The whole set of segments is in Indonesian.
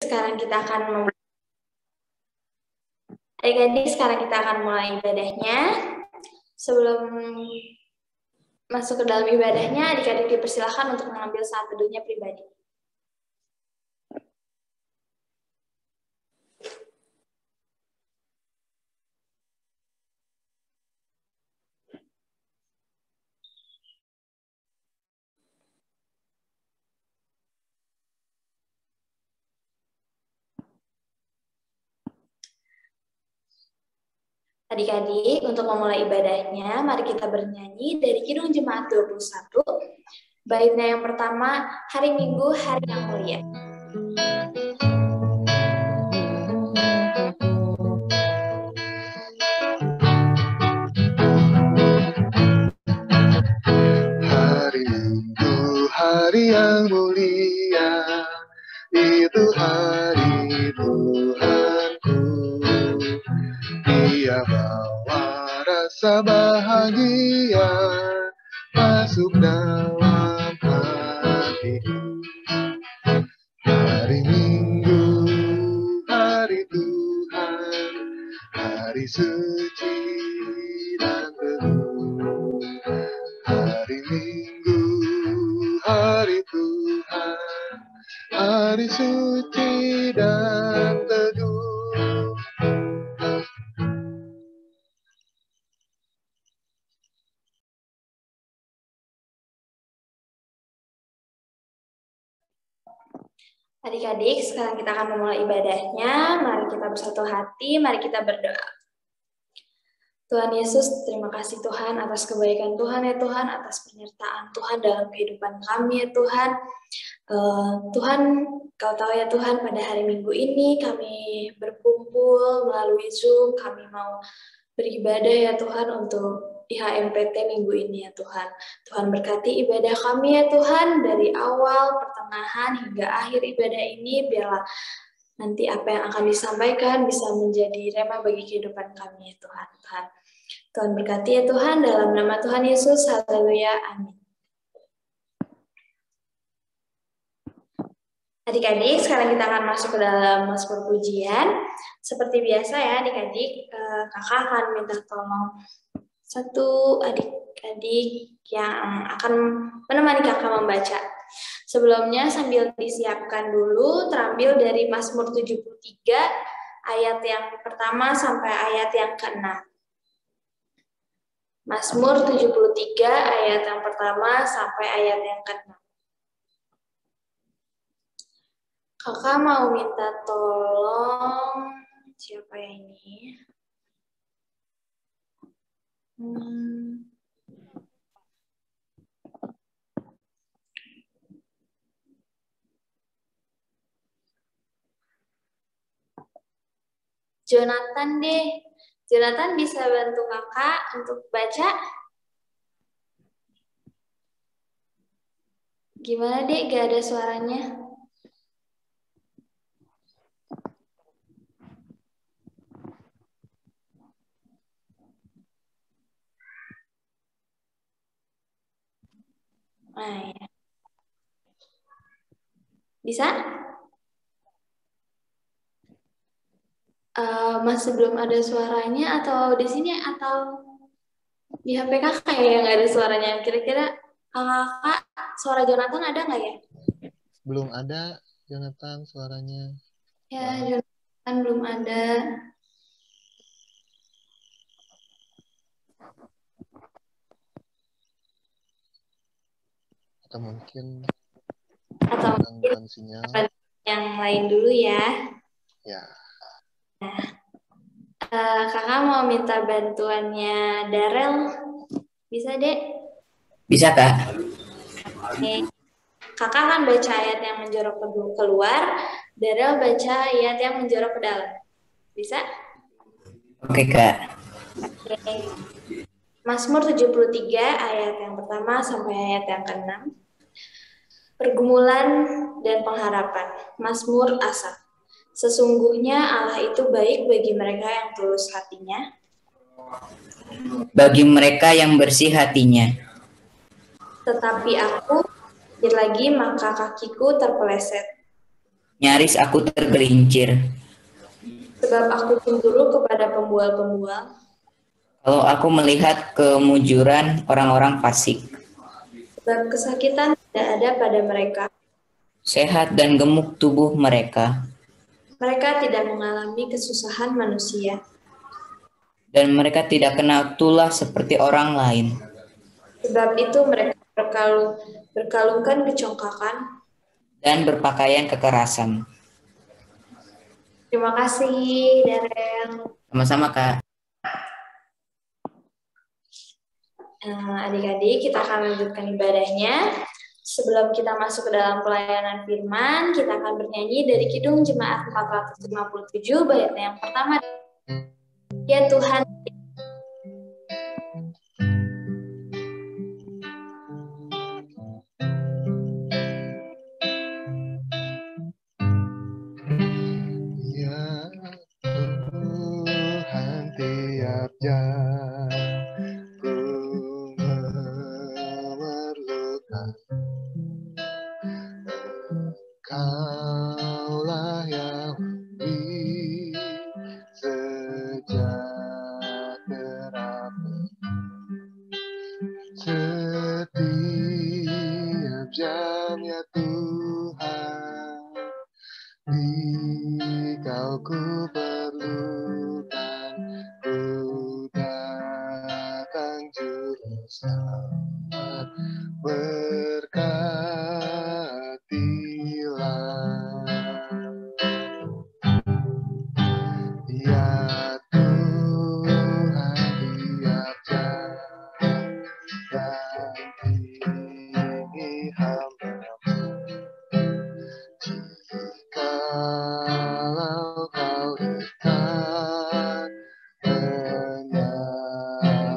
sekarang kita akan mulai ibadahnya. Sebelum masuk ke dalam ibadahnya, adik-adik dipersilakan untuk mengambil saat teduhnya pribadi. Adik-adik, untuk memulai ibadahnya, mari kita bernyanyi dari Kidung Jemaat 21. Baitnya yang pertama, hari Minggu, hari yang mulia. Hari Minggu, hari yang mulia, itu hari Tuhanku. Dia bawa rasa bahagia masuk dalam hatiku. Hari Minggu, hari Tuhan, hari suci dan teduh. Hari Minggu, hari Tuhan, hari suci dan teduh. Adik-adik, sekarang kita akan memulai ibadahnya. Mari kita bersatu hati, mari kita berdoa. Tuhan Yesus, terima kasih Tuhan atas kebaikan Tuhan ya Tuhan, atas penyertaan Tuhan dalam kehidupan kami ya Tuhan. Tuhan, Kau tahu ya Tuhan, pada hari Minggu ini kami berkumpul melalui Zoom, kami mau beribadah ya Tuhan untuk IHMPT minggu ini ya Tuhan. Tuhan berkati ibadah kami ya Tuhan, dari awal, pertengahan, hingga akhir ibadah ini, biarlah nanti apa yang akan disampaikan bisa menjadi rema bagi kehidupan kami ya Tuhan. Tuhan berkati ya Tuhan, dalam nama Tuhan Yesus, haleluya, amin. Adik-adik, sekarang kita akan masuk ke dalam mazmur pujian. Seperti biasa ya adik-adik, kakak akan minta tolong satu adik-adik yang akan menemani kakak membaca. Sebelumnya sambil disiapkan dulu, terambil dari Mazmur 73 ayat yang pertama sampai ayat yang ke-6. Mazmur 73 ayat yang pertama sampai ayat yang ke-6. Kakak mau minta tolong, siapa ya ini? Jonathan deh. Jonathan bisa bantu kakak untuk baca? Gimana deh, gak ada suaranya? Nah, ya. Bisa? Masih belum ada suaranya atau di sini atau di HP kakak ya nggak ada suaranya? Kira-kira kakak suara Jonathan ada nggak ya? Belum ada Jonathan suaranya. Ya, Jonathan belum ada. Atau mungkin sinyal yang lain dulu ya. Ya. Nah, kakak mau minta bantuannya Darel, bisa dek? Bisa kak. Oke. Kakak akan baca ayat yang menjorok keluar, Darel baca ayat yang menjorok ke dalam. Bisa? Oke kak. Oke. Mazmur 73 ayat yang pertama sampai ayat yang ke-6. Pergumulan dan pengharapan. Mazmur Asaf. Sesungguhnya Allah itu baik bagi mereka yang tulus hatinya. Bagi mereka yang bersih hatinya. Tetapi aku, lagi maka kakiku terpeleset. Nyaris aku tergelincir. Sebab aku cemburu kepada pembual-pembual. Kalau aku melihat kemujuran orang-orang fasik. Sebab kesakitan tidak ada pada mereka. Sehat dan gemuk tubuh mereka. Mereka tidak mengalami kesusahan manusia. Dan mereka tidak kena tulah seperti orang lain. Sebab itu mereka berkalungkan kecongkakan. Dan berpakaian kekerasan. Terima kasih, Darren. Sama-sama, Kak. Adik-adik, kita akan lanjutkan ibadahnya. Sebelum kita masuk ke dalam pelayanan firman, kita akan bernyanyi dari Kidung Jemaat 457, baitnya yang pertama. Ya Tuhan, Ya Tuhan, tiap jam ku memerlukan Engkaulah Yahweh sejahtera setiap jam, ya Tuhan, Dikau ku perlukan, ku datang juru selamat, berkatilah. Ya Tuhan, tiap jam dampingi hamba-Mu. Jikalau Kau dekat, lenyap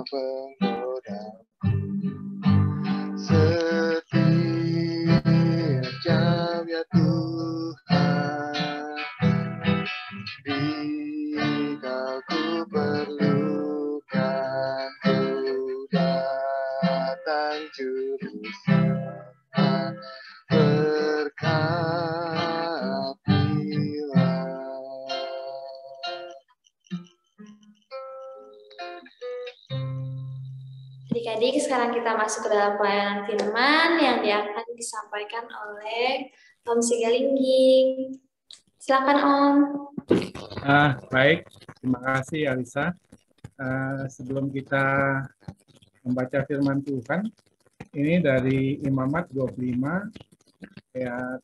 penggoda. Setiap jam, ya Tuhan, Dikau ku perlukan, ku datang juru selamat, berkatilah. adik-adik, sekarang kita masuk ke dalam pelayanan firman yang akan disampaikan oleh Om Sigalingging. Silakan Om. Baik, terima kasih Alisa. Sebelum kita membaca firman Tuhan, ini dari Imamat 25 ayat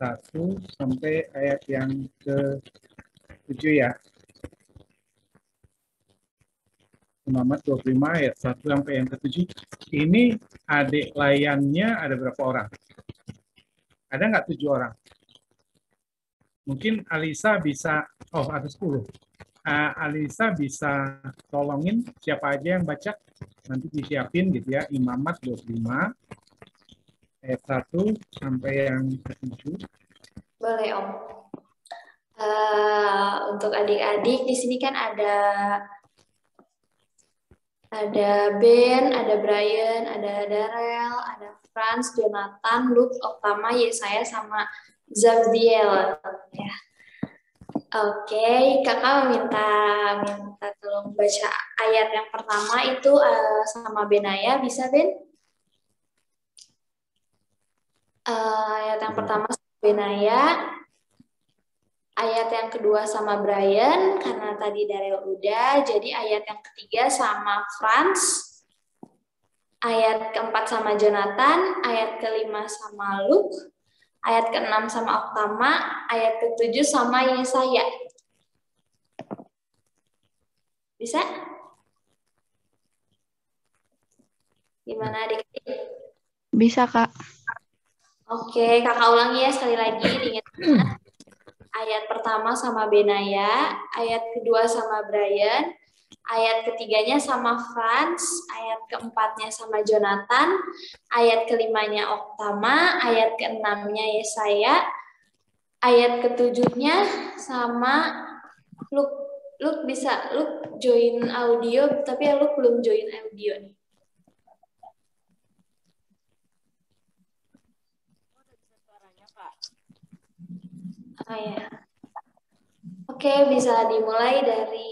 1 sampai ayat yang ke-7 ya. Imamat 25 ayat 1 sampai yang ke-7. Ini adik layannya ada berapa orang? Ada nggak 7 orang? Mungkin Alisa bisa, ada 10. Alisa bisa tolongin siapa aja yang baca, nanti disiapin gitu ya, Imamat 25 ayat 1 sampai yang ke-7. Boleh Om. Untuk adik-adik di sini kan ada Ben, ada Brian, ada Darrell, ada Franz, Jonathan, Luke, Oktama, Yesaya, sama Zabdiel. Ya. Oke, kakak minta tolong baca ayat yang pertama itu sama Benaya, bisa Ben? Ayat yang pertama sama Benaya, ayat yang kedua sama Brian, karena tadi Daryl udah, jadi ayat yang ketiga sama Franz, ayat keempat sama Jonathan, ayat kelima sama Luke, ayat ke-6 sama Oktama, ayat ke-7 sama Yesaya. Bisa? Gimana adik-adik? Bisa, Kak. Oke, kakak ulangi ya sekali lagi. Diingat. Ayat pertama sama Benaya, ayat kedua sama Brian, ayat ketiganya sama Franz, ayat keempatnya sama Jonathan, ayat kelimanya Oktama, ayat keenamnya Yesaya, ayat ketujuhnya sama Luke. Luke bisa, Luke join audio, tapi Luke belum join audio nih. Oh ya. Oke, bisa dimulai dari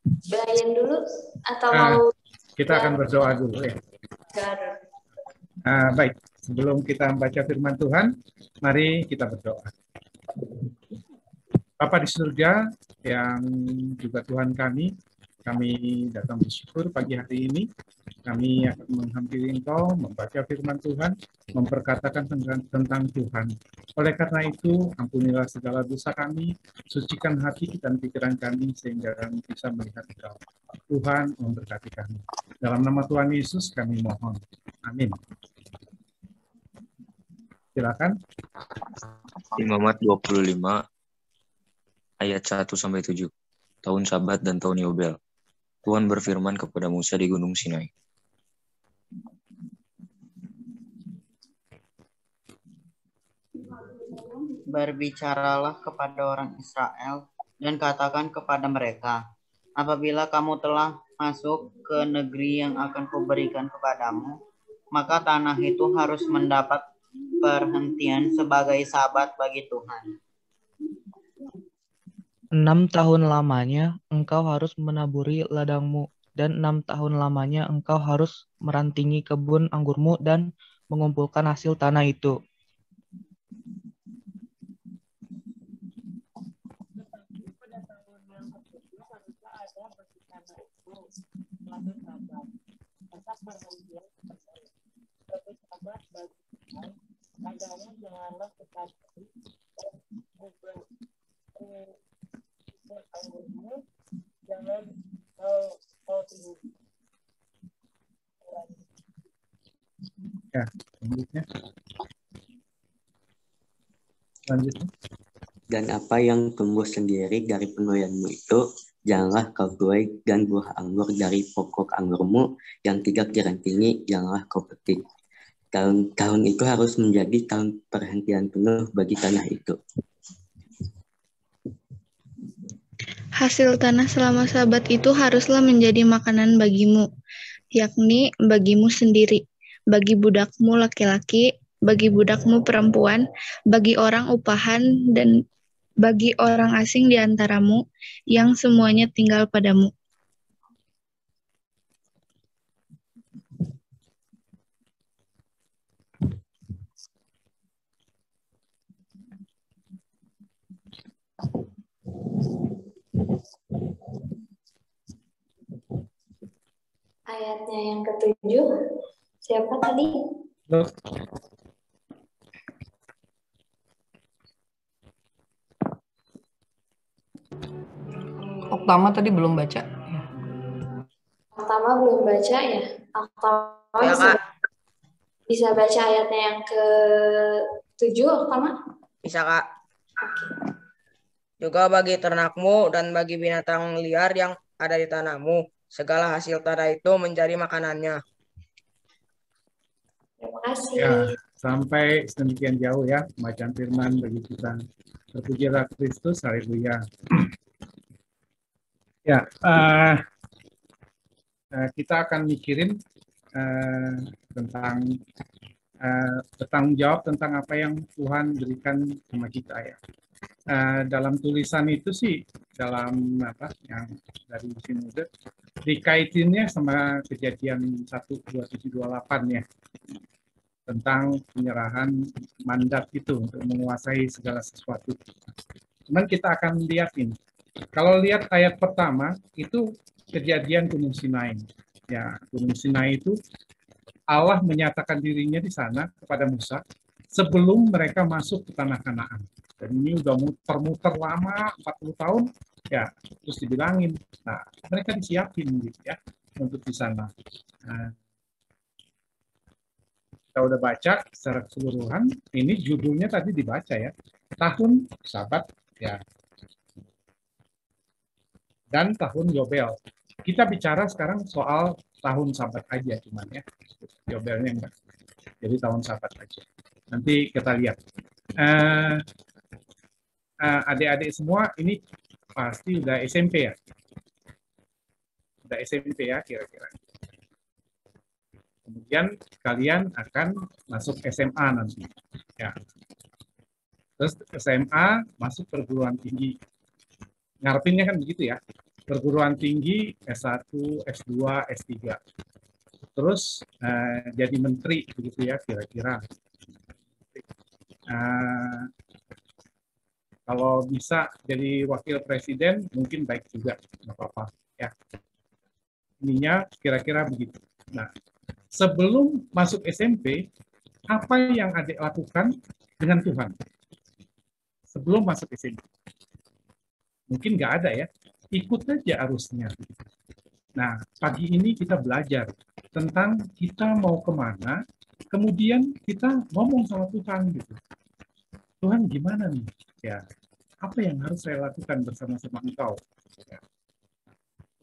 Brian dulu atau Nah, mau kita akan berdoa dulu ya. Gar? Baik, sebelum kita membaca firman Tuhan, mari kita berdoa. Bapa di surga yang juga Tuhan kami datang bersyukur pagi hari ini. Kami akan menghampiri Engkau, membaca firman Tuhan, memperkatakan tentang Tuhan. Oleh karena itu, ampunilah segala dosa kami, sucikan hati dan pikiran kami, sehingga kami bisa melihat Engkau. Tuhan memberkati kami. Dalam nama Tuhan Yesus kami mohon. Amin. Silakan. Imamat 25 ayat 1-7. Tahun Sabat dan tahun Yobel. Tuhan berfirman kepada Musa di Gunung Sinai. Berbicaralah kepada orang Israel dan katakan kepada mereka, apabila kamu telah masuk ke negeri yang akan kuberikan kepadamu, maka tanah itu harus mendapat perhentian sebagai sabat bagi Tuhan. 6 tahun lamanya engkau harus menaburi ladangmu, dan 6 tahun lamanya engkau harus merantingi kebun anggurmu dan mengumpulkan hasil tanah itu. Ya, selanjutnya. Dan apa yang tumbuh sendiri dari penuaianmu itu, janganlah kau tuai, dan buah anggur dari pokok anggurmu yang tidak dirantingi, janganlah kau petik. Tahun itu harus menjadi tahun perhentian penuh bagi tanah itu. Hasil tanah selama Sabat itu haruslah menjadi makanan bagimu, yakni bagimu sendiri, bagi budakmu laki-laki, bagi budakmu perempuan, bagi orang upahan, dan bagi orang asing di antaramu, yang semuanya tinggal padamu. Ayatnya yang ke-7, siapa tadi? Loh. Oktama tadi belum baca. Oktama belum baca ya? Oktama Ya, Kak. bisa baca ayatnya yang ke-7, Oktama? Bisa, Kak. Oke. Juga bagi ternakmu dan bagi binatang liar yang ada di tanahmu, segala hasil tanah itu menjadi makanannya. Terima kasih. Ya, sampai sedemikian jauh ya pembacaan firman bagi kita. Terpujilah Kristus, haleluya. Ya, kita akan mikirin tentang bertanggung jawab tentang apa yang Tuhan berikan sama kita ya. Dalam tulisan itu sih, dalam apa yang dari Sinode, dikaitinnya sama kejadian 1:27-28 ya, tentang penyerahan mandat itu untuk menguasai segala sesuatu. Cuman kita akan lihat ini. Kalau lihat ayat pertama, itu kejadian Gunung Sinai. Ya, Gunung Sinai itu Allah menyatakan dirinya di sana kepada Musa sebelum mereka masuk ke tanah Kanaan. Dan ini udah muter-muter lama, 40 tahun, ya terus dibilangin. Nah, mereka disiapin gitu ya untuk di sana. Nah, kita udah baca secara keseluruhan, ini judulnya tadi dibaca ya, tahun Sabat ya, dan tahun Yobel. Kita bicara sekarang soal tahun Sabat aja cuman ya, Yobelnya enggak. Jadi tahun Sabat aja. Nanti kita lihat. Adik-adik semua ini pasti udah SMP ya? Udah SMP ya kira-kira. Kemudian kalian akan masuk SMA nanti. Ya. Terus SMA masuk perguruan tinggi. Ngarepinnya kan begitu ya. Perguruan tinggi S1, S2, S3. Terus jadi menteri begitu ya kira-kira. Kalau bisa jadi wakil presiden mungkin baik juga, nggak apa-apa ya. Ininya kira-kira begitu. Nah, sebelum masuk SMP, apa yang adik lakukan dengan Tuhan? Sebelum masuk SMP. Mungkin nggak ada ya, ikut aja arusnya. Nah, pagi ini kita belajar tentang kita mau kemana, kemudian kita ngomong sama Tuhan gitu. Tuhan gimana nih? Ya, apa yang harus saya lakukan bersama-sama Engkau? Ya.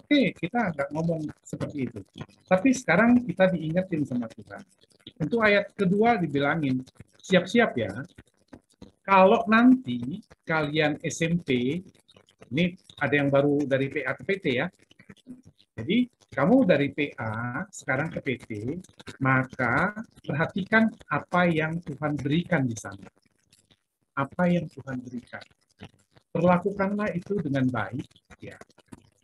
Oke, kita nggak ngomong seperti itu. Tapi sekarang kita diingetin sama Tuhan. Untuk ayat kedua dibilangin, siap-siap ya. Kalau nanti kalian SMP, ini ada yang baru dari PA ke PT ya. Jadi kamu dari PA sekarang ke PT, maka perhatikan apa yang Tuhan berikan di sana. Apa yang Tuhan berikan. Perlakukanlah itu dengan baik, ya,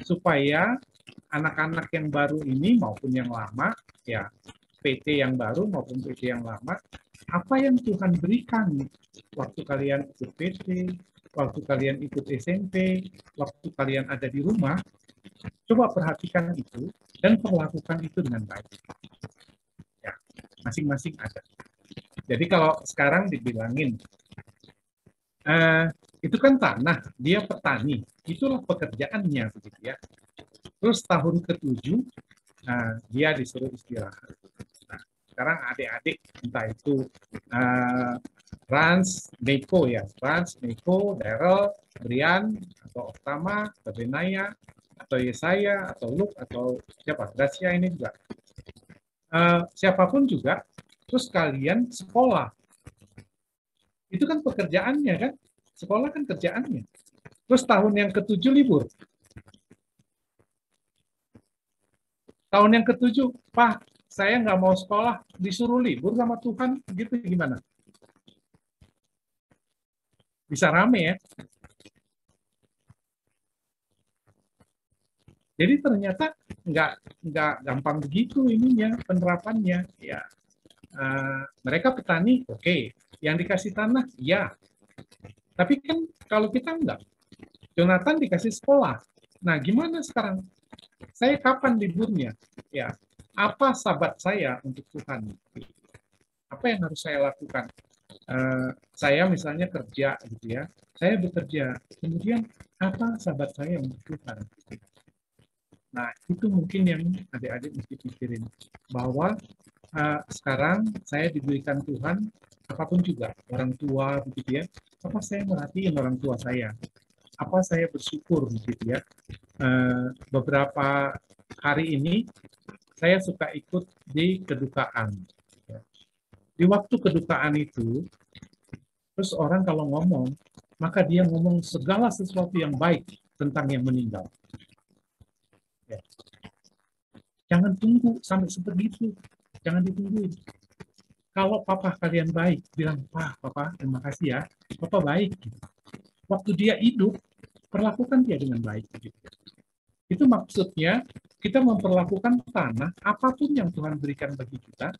supaya anak-anak yang baru ini maupun yang lama, ya, PT yang baru maupun PT yang lama, apa yang Tuhan berikan waktu kalian ikut PT, waktu kalian ikut SMP, waktu kalian ada di rumah, coba perhatikan itu dan perlakukan itu dengan baik. Ya, masing-masing ada. Jadi kalau sekarang dibilangin, itu kan tanah, dia petani, itulah pekerjaannya begitu ya. Terus tahun ke-7, dia disuruh istirahat. Nah, sekarang adik-adik entah itu Rans, Neko ya, Rans, Neko, Daryl, Brian, atau Oktama, atau Benaya, atau Yesaya, atau Luke, atau siapa, Gracia ini juga. Siapapun juga, terus kalian sekolah. Itu kan pekerjaannya kan, sekolah kan kerjaannya. Terus tahun yang ke-7 libur. Tahun yang ke-7, Pak, saya nggak mau sekolah, disuruh libur sama Tuhan, gitu gimana? Bisa rame ya. Jadi ternyata nggak gampang begitu ininya penerapannya. Ya, mereka petani, oke. Yang dikasih tanah, ya. Tapi kan kalau kita enggak, Jonathan dikasih sekolah. Nah, gimana sekarang? Saya kapan liburnya? Ya, apa sahabat saya untuk Tuhan? Apa yang harus saya lakukan? Saya misalnya kerja, gitu ya. Saya bekerja. Kemudian apa sahabat saya untuk Tuhan? Nah, itu mungkin yang adik-adik mesti pikirin. Bahwa sekarang saya diberikan Tuhan, apapun juga, orang tua, begitu ya. Apa saya merhatiin orang tua saya? Apa saya bersyukur, begitu ya. Beberapa hari ini, saya suka ikut di kedukaan. Di waktu kedukaan itu, terus orang kalau ngomong, maka dia ngomong segala sesuatu yang baik tentang yang meninggal. Ya. Jangan tunggu sampai seperti itu. Jangan ditungguin. Kalau papa kalian baik, bilang, Pak, papa, terima kasih ya. Papa baik. Waktu dia hidup, perlakukan dia dengan baik. Itu maksudnya, kita memperlakukan tanah, apapun yang Tuhan berikan bagi kita,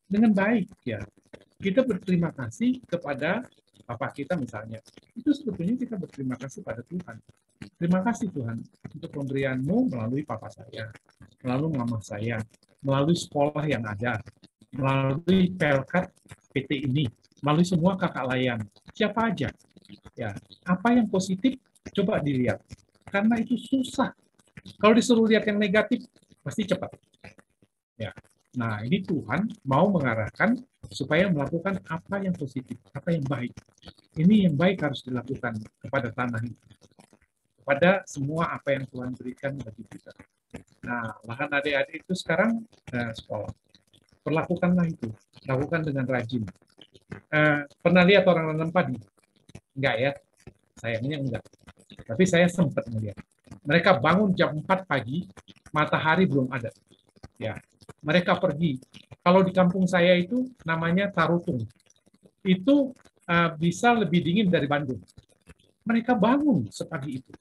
dengan baik. Ya. Kita berterima kasih kepada papa kita misalnya. Itu sebetulnya kita berterima kasih pada Tuhan. Terima kasih Tuhan untuk pemberian-Mu melalui papa saya, melalui mama saya, melalui sekolah yang ada, melalui Pelkat PT ini, melalui semua kakak layan, siapa aja. Ya, apa yang positif coba dilihat. Karena itu susah. Kalau disuruh lihat yang negatif pasti cepat. Ya. Nah, ini Tuhan mau mengarahkan supaya melakukan apa yang positif, apa yang baik. Ini yang baik harus dilakukan kepada tanah ini. Pada semua apa yang Tuhan berikan bagi kita. Nah, lahan adik-adik itu sekarang sekolah. Perlakukanlah itu. Lakukan dengan rajin. Pernah lihat orang nanam padi? Enggak ya? Sayangnya enggak. Tapi saya sempat melihat. Mereka bangun jam 4 pagi, matahari belum ada. Ya, mereka pergi. Kalau di kampung saya itu namanya tarutung. Itu bisa lebih dingin dari Bandung. Mereka bangun sepagi itu.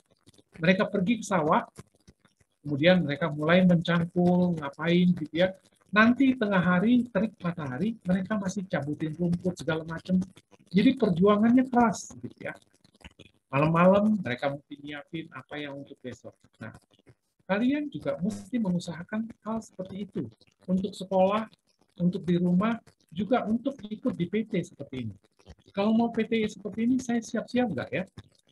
Mereka pergi ke sawah, kemudian mereka mulai mencangkul, ngapain gitu ya. Nanti tengah hari, terik matahari, mereka masih cabutin rumput segala macam. Jadi perjuangannya keras gitu ya. Malam-malam mereka mesti nyiapin apa yang untuk besok. Nah, kalian juga mesti mengusahakan hal seperti itu. Untuk sekolah, untuk di rumah, juga untuk ikut di PT seperti ini. Kalau mau PT seperti ini, saya siap-siap nggak ya?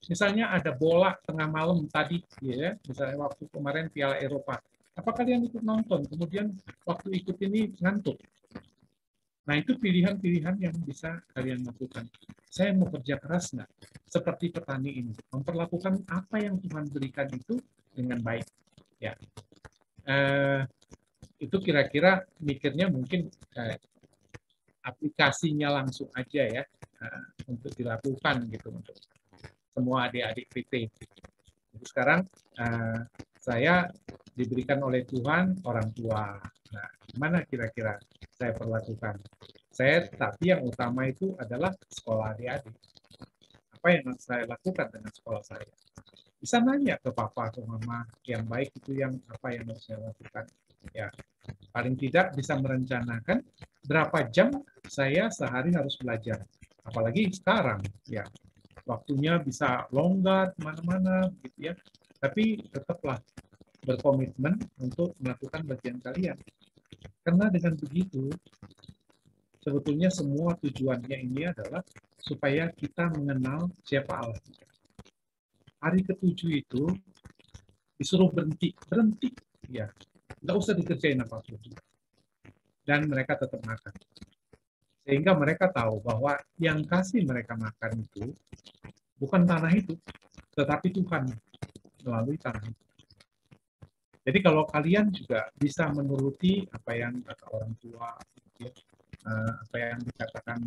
Misalnya ada bola tengah malam tadi, ya, misalnya waktu kemarin Piala Eropa. Apa kalian ikut nonton? Kemudian waktu ikut ini ngantuk. Nah, itu pilihan-pilihan yang bisa kalian lakukan. Saya mau kerja keras nggak? Seperti petani ini. Memperlakukan apa yang Tuhan berikan itu dengan baik. Ya. Itu kira-kira mikirnya mungkin aplikasinya langsung aja ya, untuk dilakukan gitu untuk semua adik-adik PT. Jadi sekarang saya diberikan oleh Tuhan orang tua. Nah, gimana kira-kira saya perlakukan? Tapi yang utama itu adalah sekolah adik-adik. Apa yang saya lakukan dengan sekolah saya? Bisa nanya ke papa atau mama, yang baik itu yang apa yang harus saya lakukan. Ya, paling tidak bisa merencanakan berapa jam saya sehari harus belajar. Apalagi sekarang, ya. Waktunya bisa longgar kemana-mana gitu ya, tapi tetaplah berkomitmen untuk melakukan bagian kalian, karena dengan begitu sebetulnya semua tujuannya ini adalah supaya kita mengenal siapa Allah. Hari ke-7 itu disuruh berhenti ya, nggak usah dikerjain apa-apa, dan mereka tetap makan. Sehingga mereka tahu bahwa yang kasih mereka makan itu bukan tanah itu, tetapi Tuhan melalui tanah itu. Jadi kalau kalian juga bisa menuruti apa yang kata orang tua, ya, apa yang dikatakan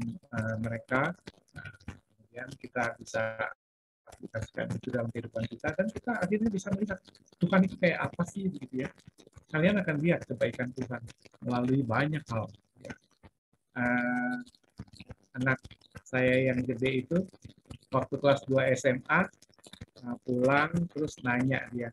mereka, kemudian kita bisa aplikasikan itu dalam kehidupan kita, dan kita akhirnya bisa melihat Tuhan itu kayak apa sih, begitu ya. Kalian akan lihat kebaikan Tuhan melalui banyak hal. Ya. Anak saya yang gede itu waktu kelas 2 SMA pulang terus nanya dia,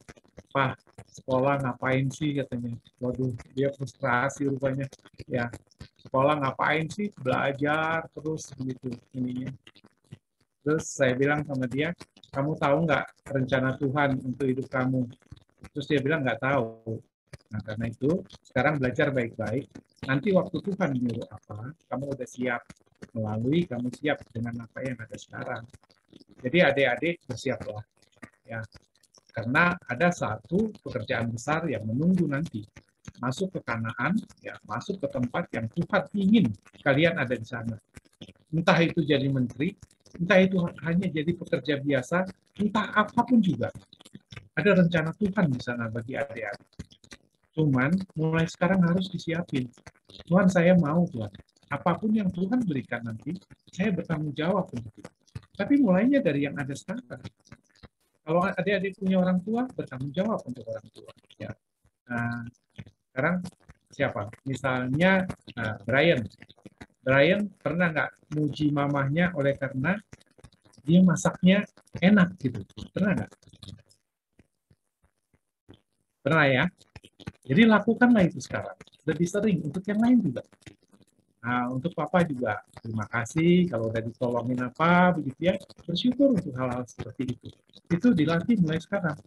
"Pak, sekolah ngapain sih?" katanya. Waduh, dia frustrasi rupanya. Ya, sekolah ngapain sih? Belajar terus begitu ininya. Terus saya bilang sama dia, "Kamu tahu nggak rencana Tuhan untuk hidup kamu?" Terus dia bilang nggak tahu. Nah, karena itu sekarang belajar baik-baik. Nanti waktu Tuhan menyuruh apa, kamu udah siap melalui, kamu siap dengan apa yang ada sekarang. Jadi adik-adik bersiaplah, ya, karena ada satu pekerjaan besar yang menunggu nanti, masuk ke Kanaan, ya, masuk ke tempat yang Tuhan ingin kalian ada di sana. Entah itu jadi menteri, entah itu hanya jadi pekerja biasa, entah apapun juga. Ada rencana Tuhan di sana bagi adik-adik. Cuman mulai sekarang harus disiapin. Tuhan, saya mau Tuhan. Apapun yang Tuhan berikan nanti, saya bertanggung jawab untuk itu. Tapi mulainya dari yang ada sekarang. Kalau adik-adik punya orang tua, bertanggung jawab untuk orang tua. Ya. Nah, sekarang siapa? Misalnya Brian. Brian pernah nggak muji mamahnya oleh karena dia masaknya enak gitu? Pernah nggak? Pernah ya? Jadi lakukanlah itu sekarang. Lebih sering untuk yang lain juga. Nah, untuk Papa juga terima kasih kalau udah ditolongin apa, begitu ya. Bersyukur untuk hal-hal seperti itu. Itu dilatih mulai sekarang.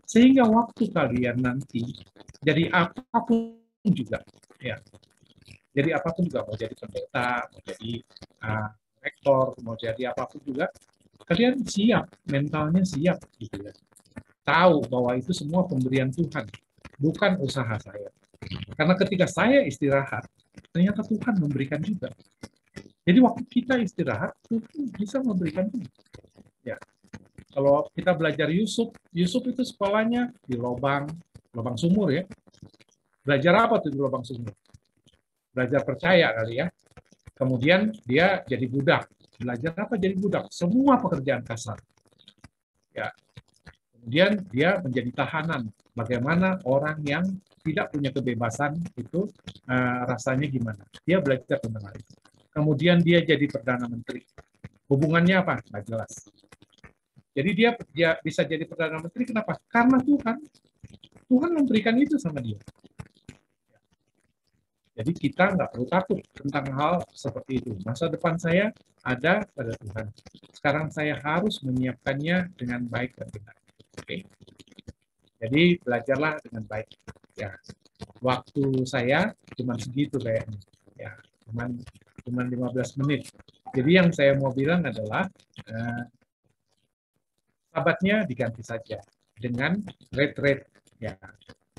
Sehingga waktu kalian nanti jadi apapun juga, ya. Jadi apapun juga, mau jadi pendeta, mau jadi rektor, mau jadi apapun juga, kalian siap, mentalnya siap, gitu ya. Tahu bahwa itu semua pemberian Tuhan, bukan usaha saya. Karena ketika saya istirahat, ternyata Tuhan memberikan juga. Jadi waktu kita istirahat, Tuhan bisa memberikan juga. Ya. Kalau kita belajar Yusuf itu sekolahnya di lubang sumur ya. Belajar apa tuh di lubang sumur? Belajar percaya kali ya. Kemudian dia jadi budak. Belajar apa jadi budak? Semua pekerjaan kasar. Ya. Kemudian dia menjadi tahanan. Bagaimana orang yang tidak punya kebebasan itu rasanya gimana? Dia belajar tentang hal itu. Kemudian dia jadi Perdana Menteri. Hubungannya apa? Nggak jelas. Jadi dia bisa jadi Perdana Menteri, kenapa? Karena Tuhan memberikan itu sama dia. Jadi kita nggak perlu takut tentang hal seperti itu. Masa depan saya ada pada Tuhan. Sekarang saya harus menyiapkannya dengan baik dan benar. Oke. Jadi belajarlah dengan baik. Ya, waktu saya cuma segitu kayaknya. Ya, cuma 15 menit. Jadi yang saya mau bilang adalah sahabatnya diganti saja dengan retreat. Ya,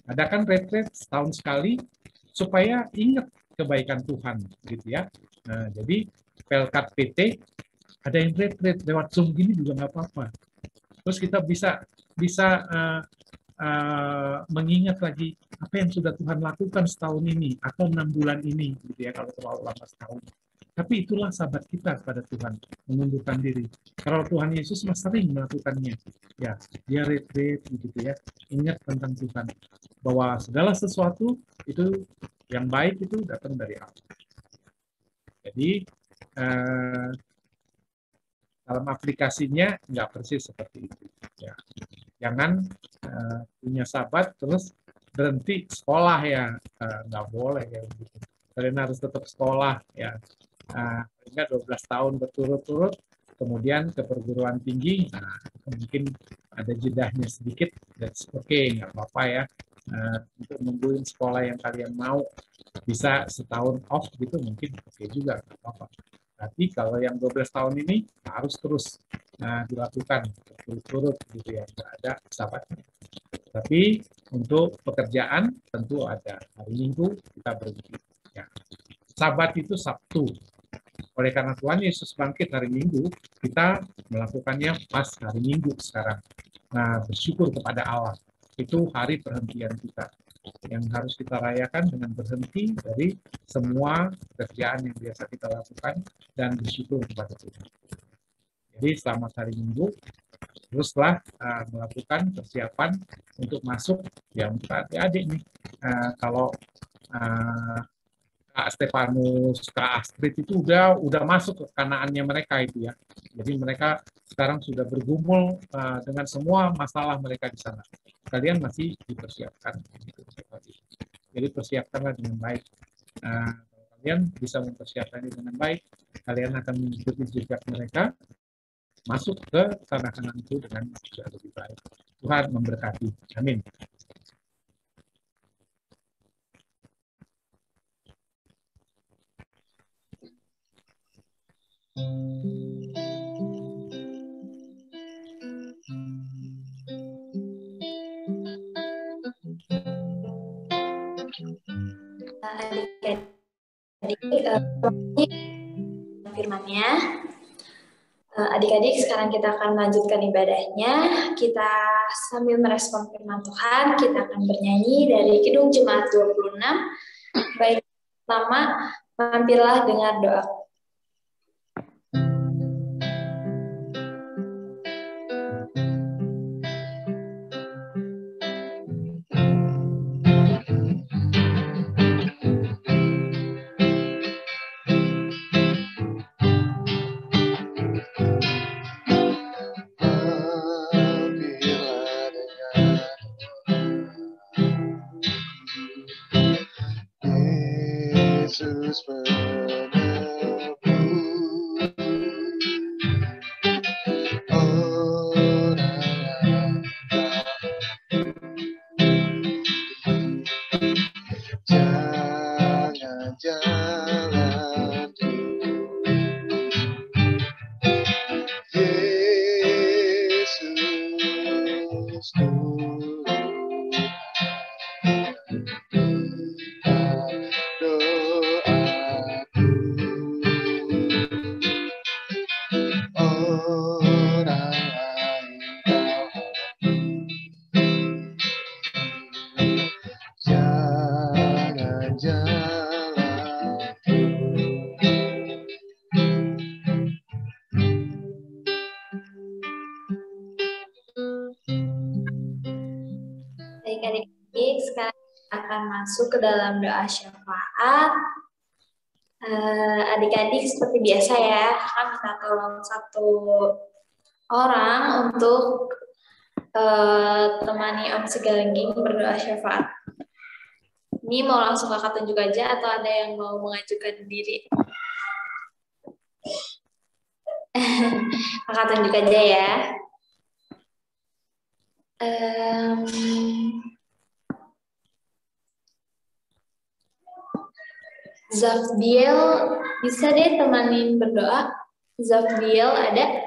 adakan retreat setahun sekali supaya ingat kebaikan Tuhan, gitu ya. Nah, jadi Pelkat PT ada yang retreat lewat Zoom gini juga nggak apa-apa. Terus kita bisa mengingat lagi apa yang sudah Tuhan lakukan setahun ini atau 6 bulan ini, gitu ya, kalau terlalu lama setahun. Tapi itulah sahabat kita pada Tuhan, mengundurkan diri. Kalau Tuhan Yesus masih sering melakukannya, ya, dia retreat, gitu ya, ingat tentang Tuhan, bahwa segala sesuatu itu yang baik itu datang dari Allah. Jadi dalam aplikasinya nggak persis seperti itu. Ya. Jangan punya sahabat terus berhenti sekolah ya, nggak boleh ya begitu. Kalian harus tetap sekolah ya. Hingga 12 tahun berturut-turut, kemudian ke perguruan tinggi, nah, mungkin ada jedahnya sedikit, that's okay, nggak apa-apa ya. Untuk nungguin sekolah yang kalian mau, bisa setahun off gitu, mungkin oke juga, nggak apa-apa. Tapi kalau yang 12 tahun ini harus terus dilakukan berturut-turut gitu ya, nggak ada sahabatnya. Tapi untuk pekerjaan tentu ada. Hari Minggu kita berhenti. Ya. Sabat itu Sabtu. Oleh karena Tuhan Yesus bangkit hari Minggu, kita melakukannya pas hari Minggu sekarang. Nah, bersyukur kepada Allah. Itu hari perhentian kita yang harus kita rayakan dengan berhenti dari semua pekerjaan yang biasa kita lakukan dan bersyukur kepada Tuhan. Jadi selamat hari Minggu, teruslah melakukan persiapan untuk masuk ya untuk adik-adik nih. Kalau Kak Stefanus, Kak Astrid itu udah masuk ke Kanaannya mereka itu ya. Jadi mereka sekarang sudah bergumul dengan semua masalah mereka di sana. Kalian masih dipersiapkan. Jadi persiapkanlah dengan baik. Kalau kalian bisa mempersiapkannya dengan baik, kalian akan mengikuti jejak mereka, masuk ke tanah Kanaan itu dengan jauh lebih baik. Tuhan memberkati. Amin. Adik-adik, firman-Nya. Adik-adik, sekarang kita akan melanjutkan ibadahnya. Kita sambil merespon firman Tuhan, kita akan bernyanyi dari Kidung Jemaat 26. Baik, pertama, mampirlah dengar doa. Yesus menebus orang jangan jalanku Yesus Adik-adik, sekarang akan masuk ke dalam doa syafaat. Adik-adik seperti biasa ya, kakak minta tolong satu orang untuk temani Om Sigalengging berdoa syafaat. Ini mau langsung kakak tunjuk aja atau ada yang mau mengajukan diri? Kakak tunjuk aja ya. Zafdiel, bisa deh temanin berdoa. Zafdiel ada?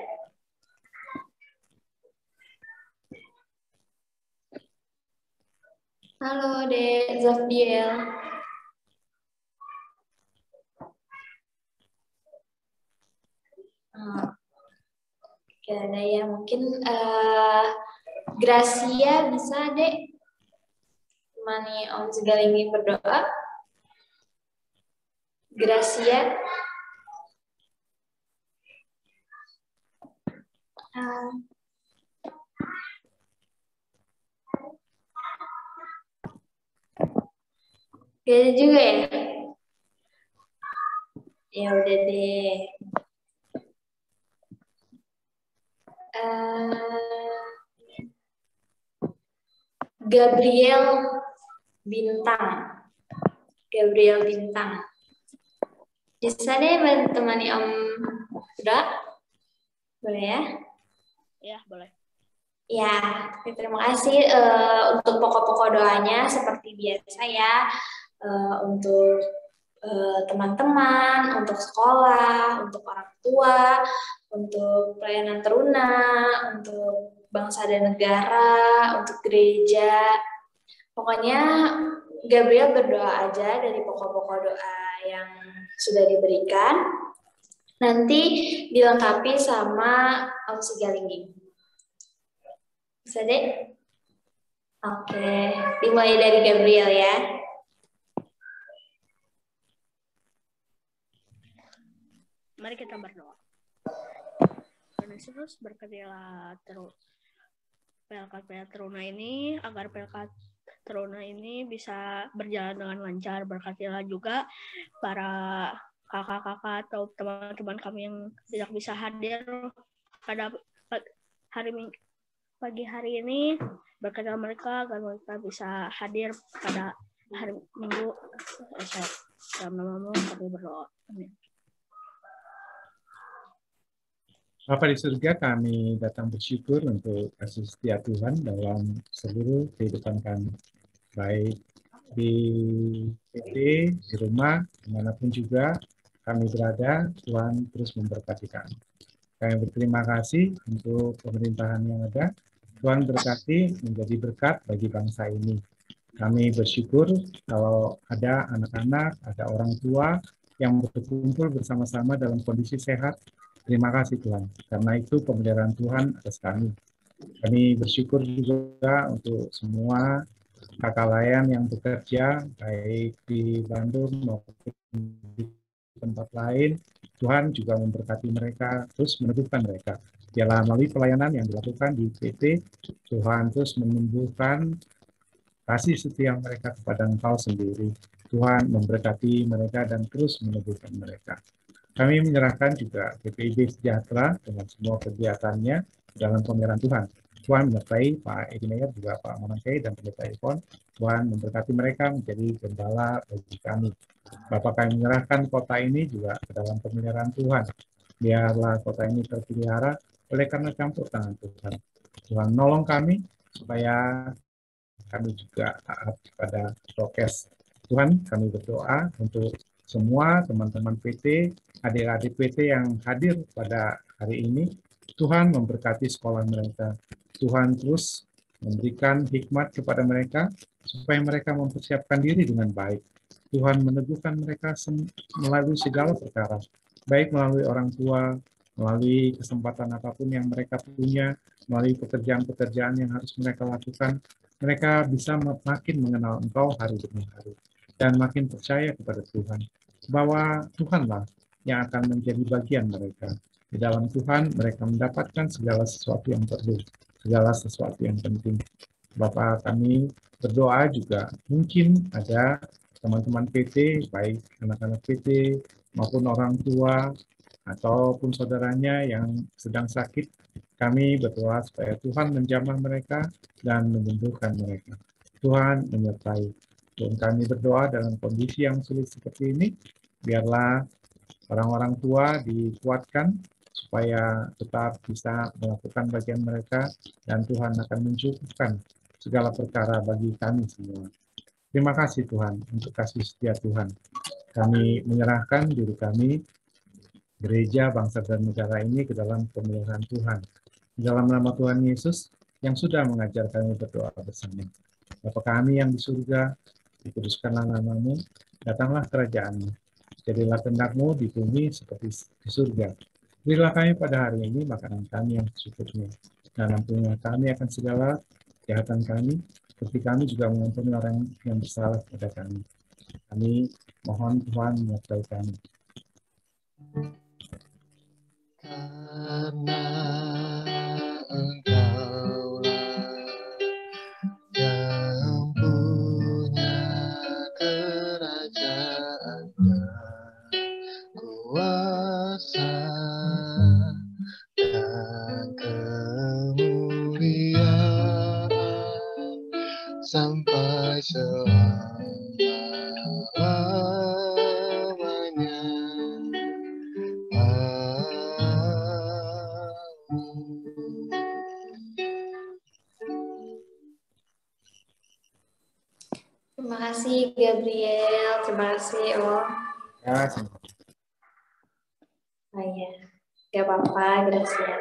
Halo Dek, Zafdiel. Oke, ada ya mungkin Gracia bisa Dek temani Om Sigalengging berdoa. Gracia. Gak ada juga ya? Ya udah deh. Gabriel Bintang. Gabriel Bintang. Bisa deh temani Om Udah? Boleh ya? Ya, boleh. Ya, terima kasih untuk pokok-pokok doanya seperti biasa ya. Untuk teman-teman, untuk sekolah, untuk orang tua, untuk pelayanan teruna, untuk bangsa dan negara, untuk gereja. Pokoknya Gabriel berdoa aja dari pokok-pokok doa yang sudah diberikan. Nanti dilengkapi sama Om Sigalengging. Bisa deh? Oke, dimulai dari Gabriel ya. Mari kita berdoa. Tuhan Yesus, berkatilah terus PLK Teruna ini, agar PLK Teruna ini bisa berjalan dengan lancar. Berkatilah juga para kakak-kakak atau teman-teman kami yang tidak bisa hadir pada pagi hari ini. Berkatilah mereka agar mereka bisa hadir pada hari Minggu esok. Dalam nama-Mu kami berdoa. Amin. Bapa di surga, kami datang bersyukur untuk kasih setia Tuhan dalam seluruh kehidupan kami. Baik di PT, di rumah, dimanapun juga kami berada, Tuhan terus memberkati kami. Kami berterima kasih untuk pemerintahan yang ada. Tuhan berkati menjadi berkat bagi bangsa ini. Kami bersyukur kalau ada anak-anak, ada orang tua yang berkumpul bersama-sama dalam kondisi sehat. Terima kasih Tuhan, karena itu pemeliharaan Tuhan atas kami. Kami bersyukur juga untuk semua kakak layan yang bekerja, baik di Bandung maupun di tempat lain. Tuhan juga memberkati mereka, terus meneguhkan mereka. Biarlah melalui pelayanan yang dilakukan di PT, Tuhan terus menumbuhkan kasih setia mereka kepada Engkau sendiri. Tuhan memberkati mereka dan terus meneguhkan mereka. Kami menyerahkan juga PPIB Sejahtera dengan semua kegiatannya dalam pemeliharaan Tuhan. Tuhan menyertai Pak Edi Meyer, juga Pak Manangkei dan Pendeta Ipon. Tuhan memberkati mereka menjadi gembala bagi kami. Bapak kami menyerahkan kota ini juga ke dalam pemeliharaan Tuhan. Biarlah kota ini terpelihara oleh karena campur tangan Tuhan. Tuhan nolong kami supaya kami juga taat kepada prokes. Tuhan, kami berdoa untuk semua teman-teman PT, adik-adik PT yang hadir pada hari ini. Tuhan memberkati sekolah mereka. Tuhan terus memberikan hikmat kepada mereka supaya mereka mempersiapkan diri dengan baik. Tuhan meneguhkan mereka melalui segala perkara, baik melalui orang tua, melalui kesempatan apapun yang mereka punya, melalui pekerjaan-pekerjaan yang harus mereka lakukan. Mereka bisa makin mengenal Engkau hari demi hari dan makin percaya kepada Tuhan, bahwa Tuhanlah yang akan menjadi bagian mereka. Di dalam Tuhan mereka mendapatkan segala sesuatu yang perlu, segala sesuatu yang penting. Bapak kami berdoa juga, mungkin ada teman-teman PT, baik anak-anak PT, maupun orang tua ataupun saudaranya yang sedang sakit, kami berdoa supaya Tuhan menjamah mereka dan menyembuhkan mereka. Tuhan menyertai. Dan kami berdoa dalam kondisi yang sulit seperti ini, biarlah orang-orang tua dikuatkan supaya tetap bisa melakukan bagian mereka dan Tuhan akan mencukupkan segala perkara bagi kami semua. Terima kasih Tuhan untuk kasih setia Tuhan. Kami menyerahkan diri kami, gereja, bangsa, dan negara ini ke dalam pemeliharaan Tuhan. Di dalam nama Tuhan Yesus yang sudah mengajar kami berdoa bersama. Bapa kami yang di surga, dikuduskanlah nama-Mu, datanglah kerajaan-Mu. Jadilah kehendak-Mu di bumi seperti di surga. Berilah kami pada hari ini makanan kami yang secukupnya. Dan ampunilah kami akan segala kejahatan kami, seperti kami juga mengampuni orang yang bersalah kepada kami. Kami mohon Tuhan menyertai kami. Karena Engkaulah yang punya kerajaan dan kuasa dan kemuliaan sampai selama-lamanya. Terima kasih Gabriel, terima kasih Om. Ya, Oh iya, gak apa-apa, Gracia.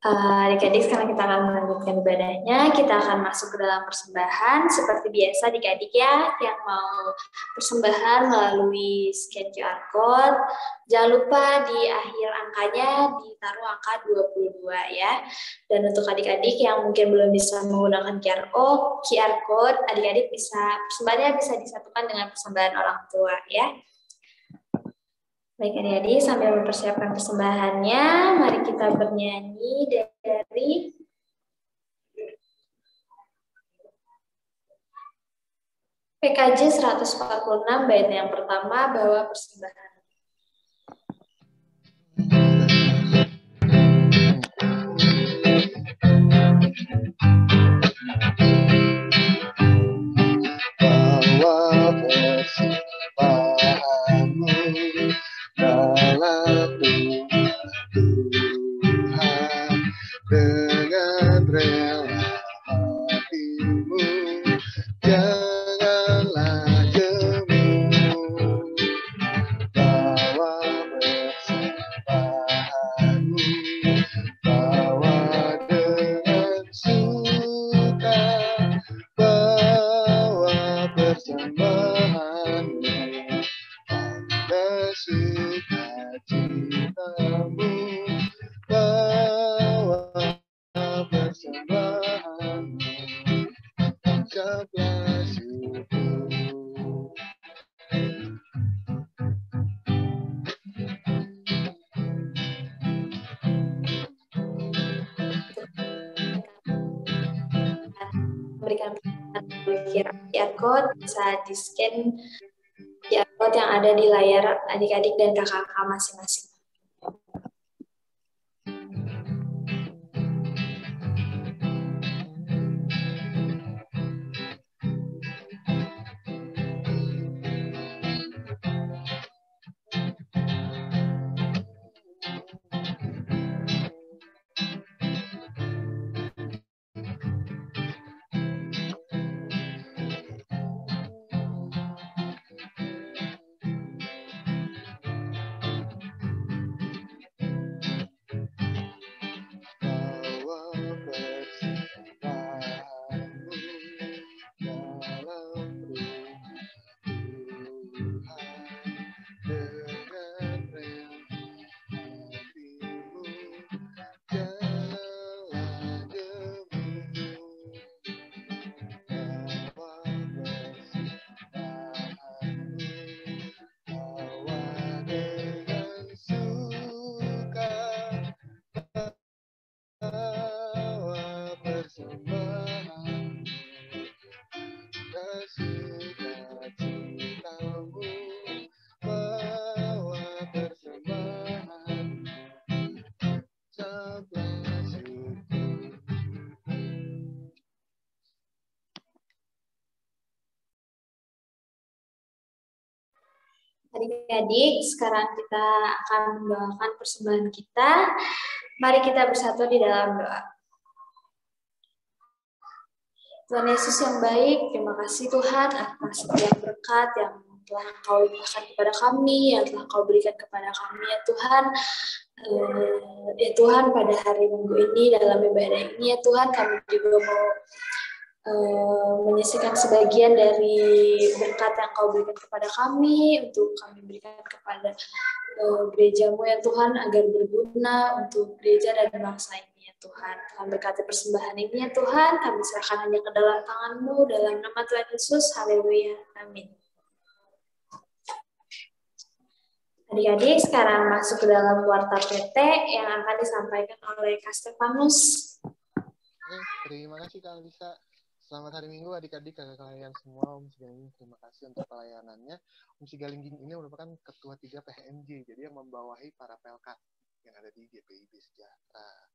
Adik-adik, sekarang kita akan melanjutkan ibadahnya. Kita akan masuk ke dalam persembahan. Seperti biasa adik-adik ya, yang mau persembahan melalui scan QR Code, jangan lupa di akhir angkanya ditaruh angka 22 ya. Dan untuk adik-adik yang mungkin belum bisa menggunakan QR Code, adik-adik bisa, persembahannya bisa disatukan dengan persembahan orang tua ya. Baik adik-adik, sambil mempersiapkan persembahannya, mari kita bernyanyi dari PKJ 146 bait yang pertama, bawa persembahan. Bawa persembahanmu dalam Tuhan dengan rela hatimu, janganlah jemu. Bawa persembahanmu, bawa dengan suka, bawa persembahanmu pada sukacitamu, bawa persembahanmu, ucaplah syukur. Memberikan QR Code, bisa di-scan QR Code yang ada di layar adik-adik dan kakak-kakak masing-masing. Sukacitamu, Adik-adik, sekarang kita akan mendoakan persembahan kita. Mari kita bersatu di dalam doa. Tuhan Yesus yang baik, terima kasih Tuhan atas setiap berkat yang telah Kau limpahkan kepada kami, yang telah Kau berikan kepada kami ya Tuhan. Ya Tuhan, pada hari Minggu ini, dalam ibadah ini ya Tuhan, kami juga mau menyisihkan sebagian dari berkat yang Kau berikan kepada kami, untuk kami berikan kepada gereja-Mu ya Tuhan, agar berguna untuk gereja dan bangsa ini. Tuhan, Tuhan berkati persembahan ini ya Tuhan, kami serahkan hanya ke dalam tangan-Mu, dalam nama Tuhan Yesus, haleluya, amin. Adik-adik, sekarang masuk ke dalam warta PT yang akan disampaikan oleh Kak Stefanus. Terima kasih Kak Alisa. Selamat hari Minggu adik-adik, kakak kalian semua. Om Sigalingging, terima kasih untuk pelayanannya. Om Sigalingging ini merupakan Ketua 3 PHMJ, jadi yang membawahi para pelkat yang ada di GPIB Sejahtera.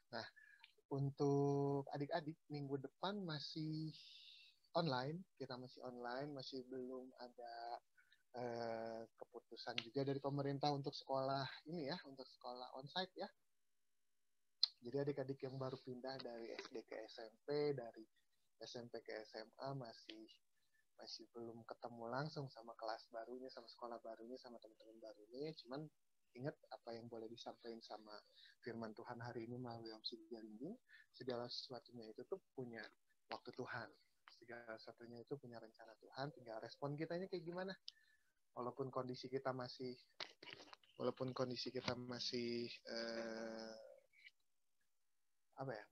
Nah, untuk adik-adik, minggu depan masih online, kita masih online, masih belum ada keputusan juga dari pemerintah untuk sekolah ini ya, untuk sekolah onsite ya. Jadi adik-adik yang baru pindah dari SD ke SMP, dari SMP ke SMA masih belum ketemu langsung sama kelas barunya, sama sekolah barunya, sama teman-teman barunya. Cuman ingat apa yang boleh disampaikan sama firman Tuhan hari ini melalui Om Sigalingging, segala sesuatunya itu tuh punya waktu Tuhan, segala sesuatunya itu punya rencana Tuhan, tinggal respon kitanya kayak gimana. Walaupun kondisi kita masih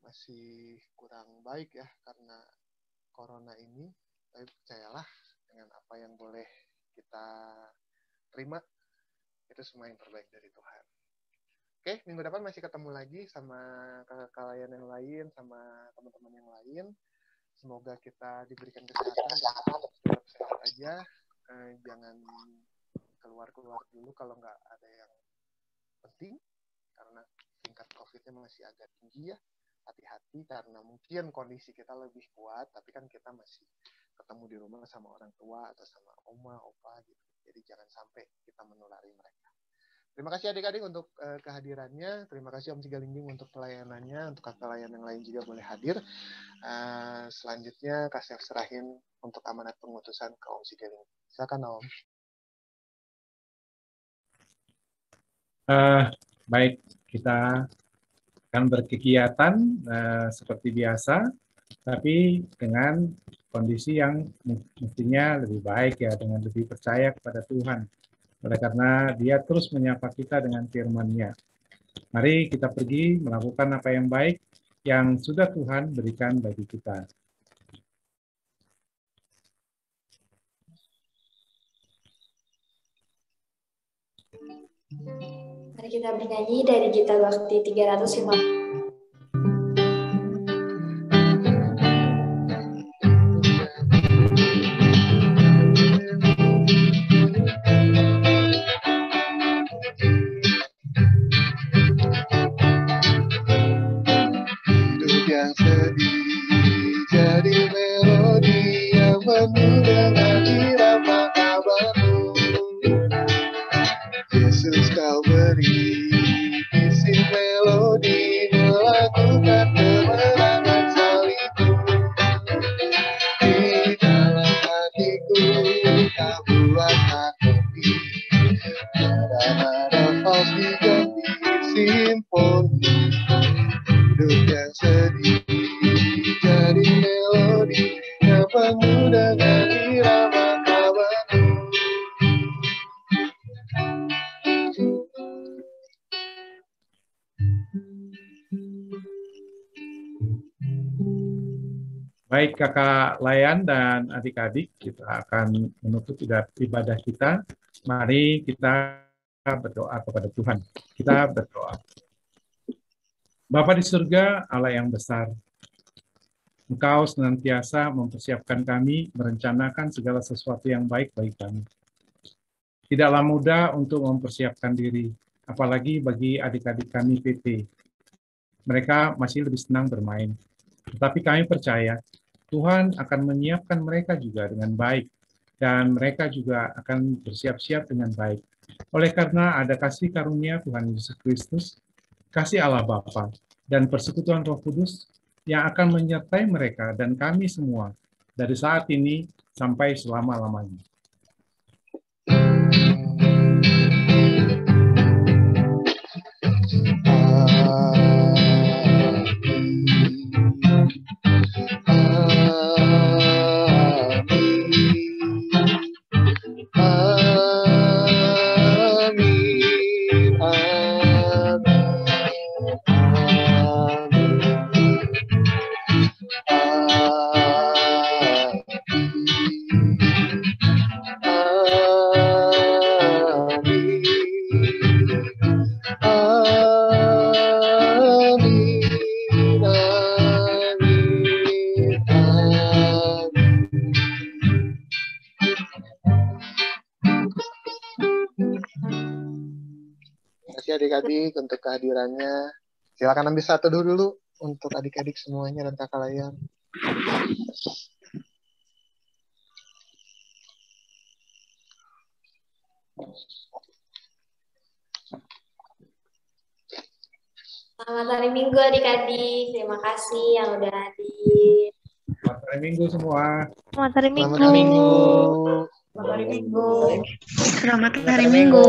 masih kurang baik ya karena corona ini, tapi percayalah dengan apa yang boleh kita terima, itu semua yang terbaik dari Tuhan. Oke, minggu depan masih ketemu lagi sama kakak kalian yang lain, sama teman-teman yang lain. Semoga kita diberikan kesehatan, tetap sehat aja. Jangan keluar-keluar dulu kalau nggak ada yang penting, karena tingkat COVID-nya masih agak tinggi ya. Hati-hati karena mungkin kondisi kita lebih kuat, tapi kan kita masih ketemu di rumah sama orang tua atau sama oma, opa gitu. Jadi jangan sampai kita menulari mereka. Terima kasih adik-adik untuk kehadirannya. Terima kasih Om Sigalingging untuk pelayanannya. Untuk kakak layan yang lain juga boleh hadir. Selanjutnya kasih serahin untuk amanat pengutusan ke Om Sigalingging. Silakan Om. Baik, kita akan berkegiatan seperti biasa, tapi dengan kondisi yang mestinya lebih baik ya, dengan lebih percaya kepada Tuhan. Oleh karena Dia terus menyapa kita dengan firman-Nya. Mari kita pergi melakukan apa yang baik yang sudah Tuhan berikan bagi kita. Mari kita bernyanyi dari Gita Bakti 350. Yesus kau beri isi melodi melakukan kemenangan salibmu. Di dalam hatiku kau buat harmoni, nada-nada fals diganti simfoni. Hidup yang sedih jadi melodi yang penuh dengan irama kabarmu. Baik kakak Layan dan adik-adik, kita akan menutup ibadah kita. Mari kita berdoa kepada Tuhan. Kita berdoa. Bapa di surga, Allah yang besar, Engkau senantiasa mempersiapkan kami, merencanakan segala sesuatu yang baik bagi kami. Tidaklah mudah untuk mempersiapkan diri, apalagi bagi adik-adik kami PT. Mereka masih lebih senang bermain. Tetapi kami percaya, Tuhan akan menyiapkan mereka juga dengan baik dan mereka juga akan bersiap-siap dengan baik. Oleh karena ada kasih karunia Tuhan Yesus Kristus, kasih Allah Bapa, dan persekutuan Roh Kudus yang akan menyertai mereka dan kami semua dari saat ini sampai selama-lamanya. Adik-adik untuk kehadirannya. Silakan ambil satu dulu untuk adik-adik semuanya dan kakak layar. Selamat hari Minggu adik-adik. Terima kasih yang udah hadir. Selamat hari Minggu semua. Selamat hari Minggu. Selamat hari Minggu. Selamat hari Minggu.